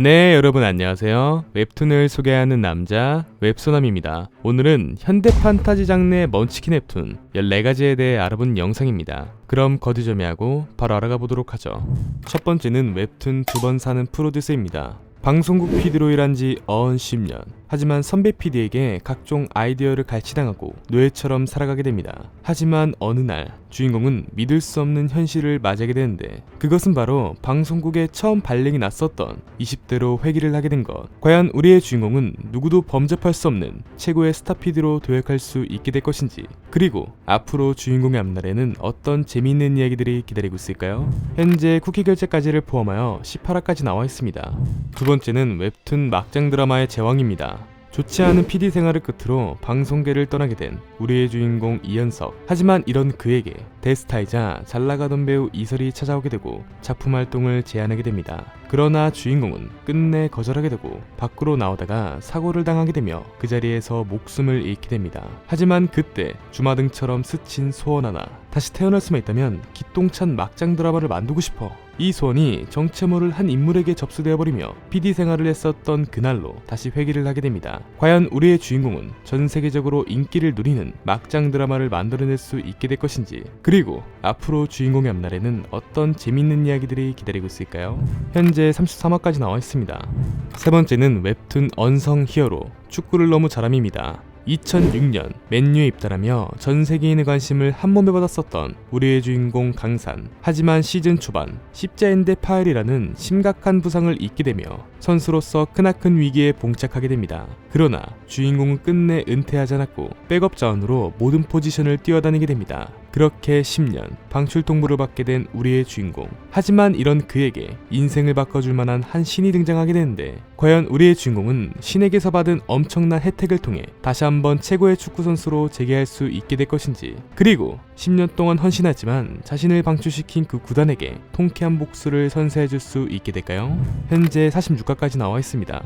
네, 여러분 안녕하세요. 웹툰을 소개하는 남자 웹소남입니다. 오늘은 현대 판타지 장르의 먼치킨 웹툰 14가지에 대해 알아본 영상입니다. 그럼 거두절미하고 바로 알아가 보도록 하죠. 첫 번째는 웹툰 2번 사는 프로듀서입니다. 방송국 PD로 일한 지 어언 10년. 하지만 선배 PD에게 각종 아이디어를 갈취당하고 노예처럼 살아가게 됩니다. 하지만 어느 날 주인공은 믿을 수 없는 현실을 맞이하게 되는데, 그것은 바로 방송국에 처음 발령이 났었던 20대로 회귀를 하게 된 것. 과연 우리의 주인공은 누구도 범접할 수 없는 최고의 스타 PD로 도약할 수 있게 될 것인지, 그리고 앞으로 주인공의 앞날에는 어떤 재미있는 이야기들이 기다리고 있을까요? 현재 쿠키 결제까지를 포함하여 18화까지 나와 있습니다. 두 번째는 웹툰 막장 드라마의 제왕입니다. 좋지 않은 PD 생활을 끝으로 방송계를 떠나게 된 우리의 주인공 이현석. 하지만 이런 그에게 대스타이자 잘나가던 배우 이설이 찾아오게 되고 작품 활동을 제안하게 됩니다. 그러나 주인공은 끝내 거절하게 되고 밖으로 나오다가 사고를 당하게 되며 그 자리에서 목숨을 잃게 됩니다. 하지만 그때 주마등처럼 스친 소원 하나. 다시 태어날 수만 있다면 기똥찬 막장 드라마를 만들고 싶어. 이 소원이 정체 모를 한 인물에게 접수되어 버리며 PD 생활을 했었던 그날로 다시 회귀를 하게 됩니다. 과연 우리의 주인공은 전 세계적으로 인기를 누리는 막장 드라마를 만들어낼 수 있게 될 것인지, 그리고 앞으로 주인공의 앞날에는 어떤 재밌는 이야기들이 기다리고 있을까요? 현재 33화까지 나와 있습니다. 세 번째는 웹툰 언성 히어로 축구를 너무 잘함입니다. 2006년 맨유에 입단하며 전 세계인의 관심을 한몸에 받았었던 우리의 주인공 강산. 하지만 시즌 초반 십자인대 파열이라는 심각한 부상을 입게 되며 선수로서 크나큰 위기에 봉착하게 됩니다. 그러나 주인공은 끝내 은퇴하지 않았고 백업 자원으로 모든 포지션을 뛰어다니게 됩니다. 그렇게 10년 방출 통보를 받게 된 우리의 주인공. 하지만 이런 그에게 인생을 바꿔줄 만한 한 신이 등장하게 되는데, 과연 우리의 주인공은 신에게서 받은 엄청난 혜택을 통해 다시 한번 최고의 축구 선수로 재기할 수 있게 될 것인지, 그리고 10년 동안 헌신하지만 자신을 방출시킨 그 구단에게 통쾌한 복수를 선사해줄 수 있게 될까요? 현재 46화까지 나와 있습니다.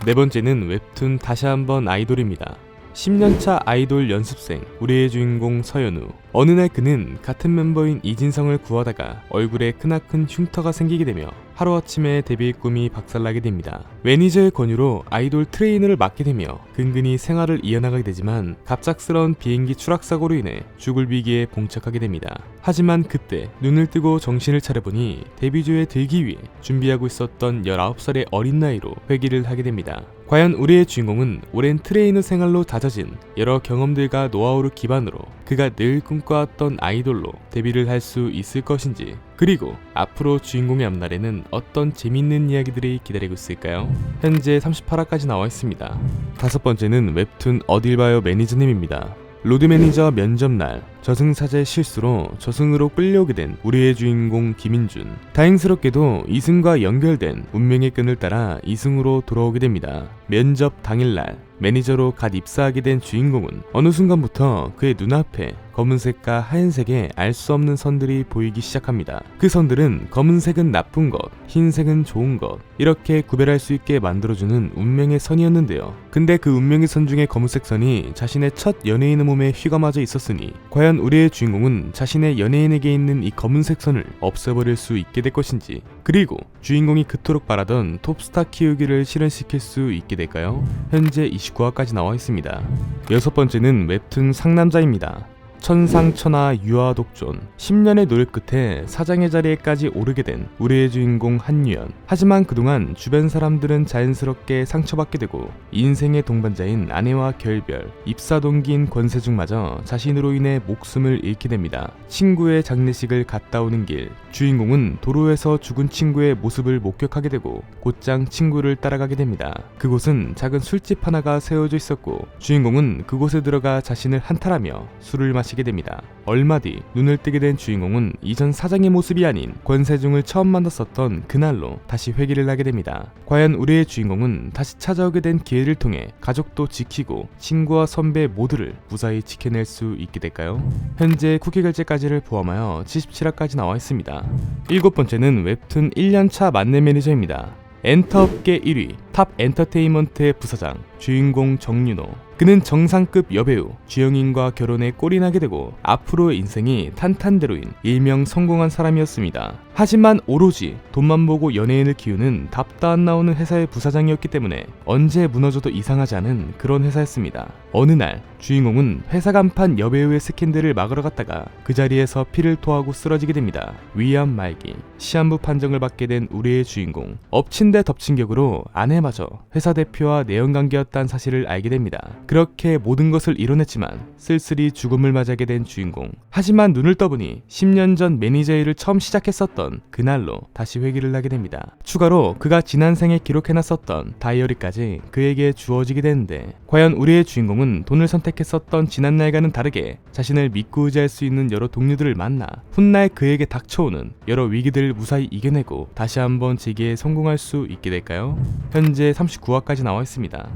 네 번째는 웹툰 다시 한번 아이돌입니다. 10년차 아이돌 연습생 우리의 주인공 서연우. 어느 날 그는 같은 멤버인 이진성을 구하다가 얼굴에 크나큰 흉터가 생기게 되며 하루아침에 데뷔의 꿈이 박살나게 됩니다. 매니저의 권유로 아이돌 트레이너를 맡게 되며 근근히 생활을 이어나가게 되지만 갑작스러운 비행기 추락사고로 인해 죽을 위기에 봉착하게 됩니다. 하지만 그때 눈을 뜨고 정신을 차려보니 데뷔조에 들기 위해 준비하고 있었던 19살의 어린 나이로 회귀를 하게 됩니다. 과연 우리의 주인공은 오랜 트레이너 생활로 다져진 여러 경험들과 노하우를 기반으로 그가 늘 꿈꿔왔던 아이돌로 데뷔를 할 수 있을 것인지, 그리고 앞으로 주인공의 앞날에는 어떤 재밌는 이야기들이 기다리고 있을까요? 현재 38화까지 나와 있습니다. 다섯 번째는 웹툰 어딜 봐요 매니저님입니다. 로드 매니저 면접날 저승사자의 실수로 저승으로 끌려오게 된 우리의 주인공 김인준. 다행스럽게도 이승과 연결된 운명의 끈을 따라 이승으로 돌아오게 됩니다. 면접 당일날 매니저로 갓 입사하게 된 주인공은 어느 순간부터 그의 눈앞에 검은색과 하얀색의 알 수 없는 선들이 보이기 시작합니다. 그 선들은 검은색은 나쁜 것, 흰색은 좋은 것, 이렇게 구별할 수 있게 만들어주는 운명의 선이었는데요. 근데 그 운명의 선 중에 검은색 선이 자신의 첫 연예인의 몸에 휘감아져 있었으니 과연 우리의 주인공은 자신의 연예인에게 있는 이 검은색 선을 없애버릴 수 있게 될 것인지, 그리고 주인공이 그토록 바라던 톱스타 키우기를 실현시킬 수 있게 될까요? 현재 29화까지 나와 있습니다. 여섯 번째는 웹툰 상남자입니다. 천상천하 유아독존. 10년의 노력 끝에 사장의 자리에까지 오르게 된 우리의 주인공 한유연. 하지만 그동안 주변 사람들은 자연스럽게 상처받게 되고 인생의 동반자인 아내와 결별, 입사 동기인 권세중마저 자신으로 인해 목숨을 잃게 됩니다. 친구의 장례식을 갔다 오는 길, 주인공은 도로에서 죽은 친구의 모습을 목격하게 되고 곧장 친구를 따라가게 됩니다. 그곳은 작은 술집 하나가 세워져 있었고 주인공은 그곳에 들어가 자신을 한탄하며 술을 마시게 됩니다. 얼마 뒤 눈을 뜨게 된 주인공은 이전 사장의 모습이 아닌 권세중을 처음 만났었던 그날로 다시 회귀를 하게 됩니다. 과연 우리의 주인공은 다시 찾아오게 된 기회를 통해 가족도 지키고 친구와 선배 모두를 무사히 지켜낼 수 있게 될까요? 현재 쿠키 결제까지를 포함하여 77화까지 나와 있습니다. 일곱 번째는 웹툰 1년차 만렙 매니저입니다. 엔터업계 1위 탑 엔터테인먼트의 부사장 주인공 정윤호. 그는 정상급 여배우 주영인과 결혼에 꼴이 나게 되고 앞으로의 인생이 탄탄대로인 일명 성공한 사람이었습니다. 하지만 오로지 돈만 보고 연예인을 키우는 답도 안 나오는 회사의 부사장이었기 때문에 언제 무너져도 이상하지 않은 그런 회사였습니다. 어느 날 주인공은 회사 간판 여배우의 스캔들을 막으러 갔다가 그 자리에서 피를 토하고 쓰러지게 됩니다. 위암 말기, 시한부 판정을 받게 된 우리의 주인공. 엎친 데 덮친 격으로 아내마저 회사 대표와 내연관계였다는 사실을 알게 됩니다. 그렇게 모든 것을 이뤄냈지만 쓸쓸히 죽음을 맞이하게 된 주인공. 하지만 눈을 떠보니 10년 전 매니저 일을 처음 시작했었던 그날로 다시 회귀를 하게 됩니다. 추가로 그가 지난 생에 기록해놨었던 다이어리까지 그에게 주어지게 되는데 과연 우리의 주인공은 돈을 선택했었던 지난날과는 다르게 자신을 믿고 의지할 수 있는 여러 동료들을 만나 훗날 그에게 닥쳐오는 여러 위기들을 무사히 이겨내고 다시 한번 재기에 성공할 수 있게 될까요? 현재 39화까지 나와 있습니다.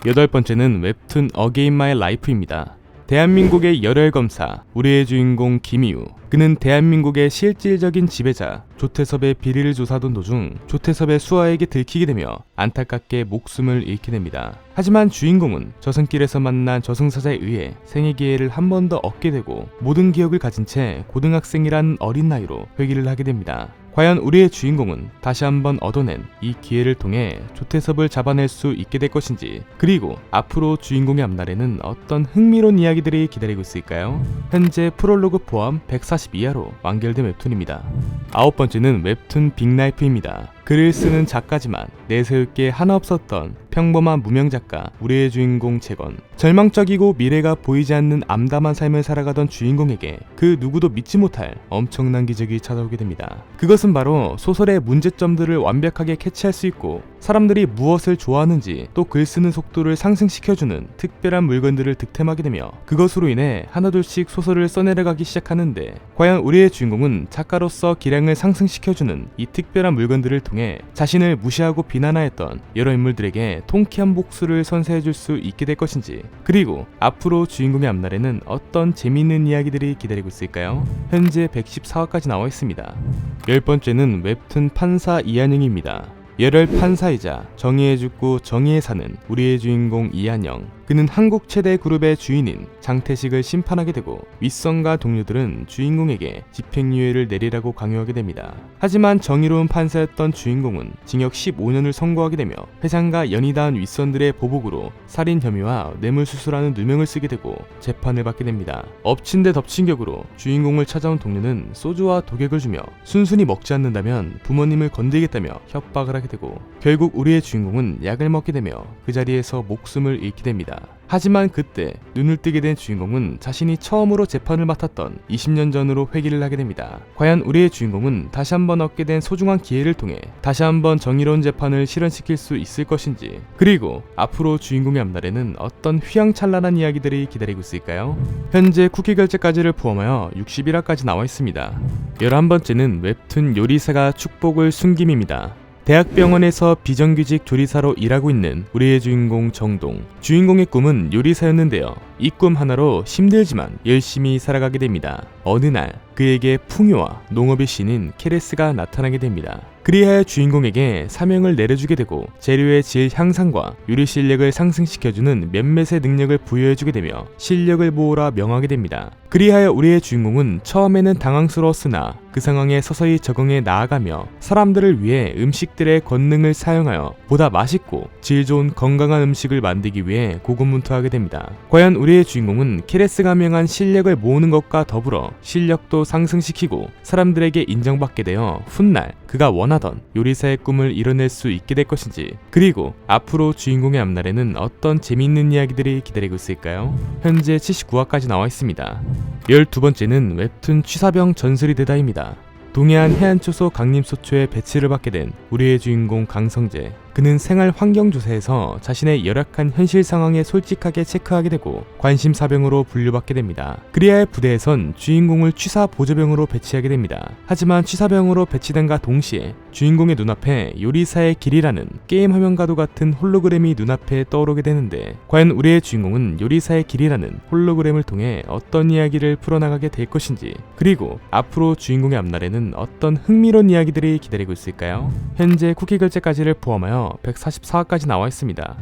8번째는 웹툰 어게인 마이 라이프입니다. 대한민국의 열혈검사, 우리의 주인공 김희우. 그는 대한민국의 실질적인 지배자 조태섭의 비리를 조사하던 도중 조태섭의 수하에게 들키게 되며 안타깝게 목숨을 잃게 됩니다. 하지만 주인공은 저승길에서 만난 저승사자에 의해 생애 기회를 한 번 더 얻게 되고 모든 기억을 가진 채 고등학생이란 어린 나이로 회귀를 하게 됩니다. 과연 우리의 주인공은 다시 한번 얻어낸 이 기회를 통해 조태섭을 잡아낼 수 있게 될 것인지, 그리고 앞으로 주인공의 앞날에는 어떤 흥미로운 이야기들이 기다리고 있을까요? 현재 프롤로그 포함 142화로 완결된 웹툰입니다. 9번째는 웹툰 빅라이프입니다. 글을 쓰는 작가지만 내세울 게 하나 없었던 평범한 무명 작가 우리의 주인공 재건. 절망적이고 미래가 보이지 않는 암담한 삶을 살아가던 주인공에게 그 누구도 믿지 못할 엄청난 기적이 찾아오게 됩니다. 그것은 바로 소설의 문제점들을 완벽하게 캐치할 수 있고 사람들이 무엇을 좋아하는지 또 글 쓰는 속도를 상승시켜주는 특별한 물건들을 득템하게 되며 그것으로 인해 하나둘씩 소설을 써내려가기 시작하는데 과연 우리의 주인공은 작가로서 기량을 상승시켜주는 이 특별한 물건들을 통해 자신을 무시하고 비난하였던 여러 인물들에게 통쾌한 복수를 선사해줄 수 있게 될 것인지, 그리고 앞으로 주인공의 앞날에는 어떤 재미있는 이야기들이 기다리고 있을까요? 현재 114화까지 나와 있습니다. 10번째는 웹툰 판사 이한영입니다. 열혈 판사이자 정의에 죽고 정의에 사는 우리의 주인공 이한영. 그는 한국 최대 그룹의 주인인 장태식을 심판하게 되고 윗선과 동료들은 주인공에게 집행유예를 내리라고 강요하게 됩니다. 하지만 정의로운 판사였던 주인공은 징역 15년을 선고하게 되며 회장과 연이 닿은 윗선들의 보복으로 살인 혐의와 뇌물수수라는 누명을 쓰게 되고 재판을 받게 됩니다. 엎친 데 덮친 격으로 주인공을 찾아온 동료는 소주와 독약을 주며 순순히 먹지 않는다면 부모님을 건들겠다며 협박을 하게 되고 결국 우리의 주인공은 약을 먹게 되며 그 자리에서 목숨을 잃게 됩니다. 하지만 그때 눈을 뜨게 된 주인공은 자신이 처음으로 재판을 맡았던 20년 전으로 회귀를 하게 됩니다. 과연 우리의 주인공은 다시 한번 얻게 된 소중한 기회를 통해 다시 한번 정의로운 재판을 실현시킬 수 있을 것인지, 그리고 앞으로 주인공의 앞날에는 어떤 휘황찬란한 이야기들이 기다리고 있을까요? 현재 쿠키 결제까지를 포함하여 61화까지 나와 있습니다. 11번째는 웹툰 요리사가 축복을 숨김입니다. 대학병원에서 비정규직 조리사로 일하고 있는 우리의 주인공 정동. 주인공의 꿈은 요리사였는데요. 이 꿈 하나로 힘들지만 열심히 살아가게 됩니다. 어느 날 그에게 풍요와 농업의 신인 케레스가 나타나게 됩니다. 그리하여 주인공에게 사명을 내려주게 되고 재료의 질 향상과 요리 실력을 상승시켜주는 몇몇의 능력을 부여해주게 되며 실력을 모으라 명하게 됩니다. 그리하여 우리의 주인공은 처음에는 당황스러웠으나 그 상황에 서서히 적응해 나아가며 사람들을 위해 음식들의 권능을 사용하여 보다 맛있고 질 좋은 건강한 음식을 만들기 위해 고군분투하게 됩니다. 과연 우리의 주인공은 케레스가 명한 실력을 모으는 것과 더불어 실력도 상승시키고 사람들에게 인정받게 되어 훗날 그가 원하던 요리사의 꿈을 이뤄낼 수 있게 될 것인지, 그리고 앞으로 주인공의 앞날에는 어떤 재미있는 이야기들이 기다리고 있을까요? 현재 79화까지 나와 있습니다. 12번째는 웹툰 취사병 전설이 되다입니다. 동해안 해안초소 강림소초에 배치를 받게 된 우리의 주인공 강성재. 그는 생활 환경조사에서 자신의 열악한 현실 상황에 솔직하게 체크하게 되고 관심사병으로 분류받게 됩니다. 그리하여 부대에선 주인공을 취사 보조병으로 배치하게 됩니다. 하지만 취사병으로 배치된과 동시에 주인공의 눈앞에 요리사의 길이라는 게임 화면과도 같은 홀로그램이 눈앞에 떠오르게 되는데 과연 우리의 주인공은 요리사의 길이라는 홀로그램을 통해 어떤 이야기를 풀어나가게 될 것인지, 그리고 앞으로 주인공의 앞날에는 어떤 흥미로운 이야기들이 기다리고 있을까요? 현재 쿠키 결제까지를 포함하여 144화까지 나와 있습니다.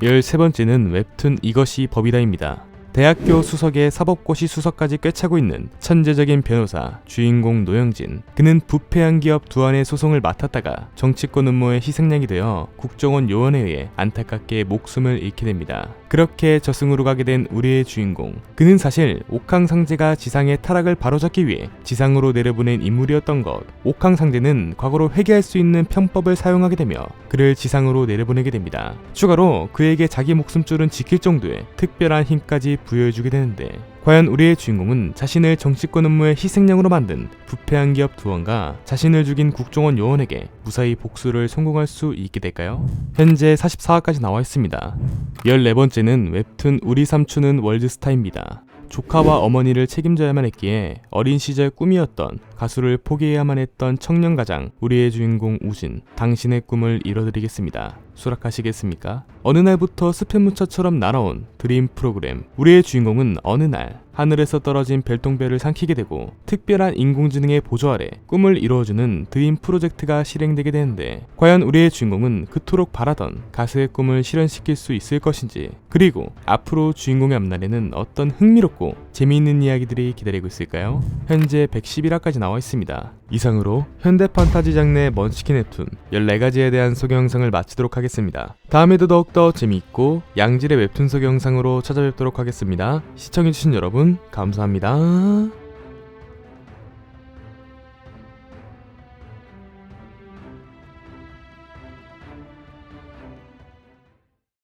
13번째는 웹툰 이것이 법이다입니다. 대학교 수석에 사법고시 수석까지 꿰차고 있는 천재적인 변호사 주인공 노영진. 그는 부패한 기업 두안의 소송을 맡았다가 정치권 음모의 희생양이 되어 국정원 요원에 의해 안타깝게 목숨을 잃게 됩니다. 그렇게 저승으로 가게 된 우리의 주인공. 그는 사실 옥황상제가 지상의 타락을 바로잡기 위해 지상으로 내려보낸 인물이었던 것. 옥황상제는 과거로 회개할 수 있는 편법을 사용하게 되며 그를 지상으로 내려보내게 됩니다. 추가로 그에게 자기 목숨줄은 지킬 정도의 특별한 힘까지 부여해주게 되는데, 과연 우리의 주인공은 자신을 정치권 음모의 희생양으로 만든 부패한 기업 두원과 자신을 죽인 국정원 요원에게 무사히 복수를 성공할 수 있게 될까요? 현재 44화까지 나와 있습니다. 14번째는 웹툰 우리 삼촌은 월드스타입니다. 조카와 어머니를 책임져야만 했기에 어린 시절 꿈이었던 가수를 포기해야만 했던 청년가장 우리의 주인공 우진. 당신의 꿈을 이뤄드리겠습니다. 수락하시겠습니까? 어느 날부터 스팸무처럼 날아온 드림 프로그램. 우리의 주인공은 어느 날 하늘에서 떨어진 별똥별을 삼키게 되고 특별한 인공지능의 보조 아래 꿈을 이루어주는 드림 프로젝트가 실행되게 되는데, 과연 우리의 주인공은 그토록 바라던 가수의 꿈을 실현시킬 수 있을 것인지, 그리고 앞으로 주인공의 앞날에는 어떤 흥미롭고 재미있는 이야기들이 기다리고 있을까요? 현재 111화까지 나와 있습니다. 이상으로 현대 판타지 장르의 먼치킨 웹툰 14가지에 대한 소개 영상을 마치도록 하겠습니다. 다음에도 더욱더 재미있고 양질의 웹툰 소개 영상으로 찾아뵙도록 하겠습니다. 시청해주신 여러분 감사합니다.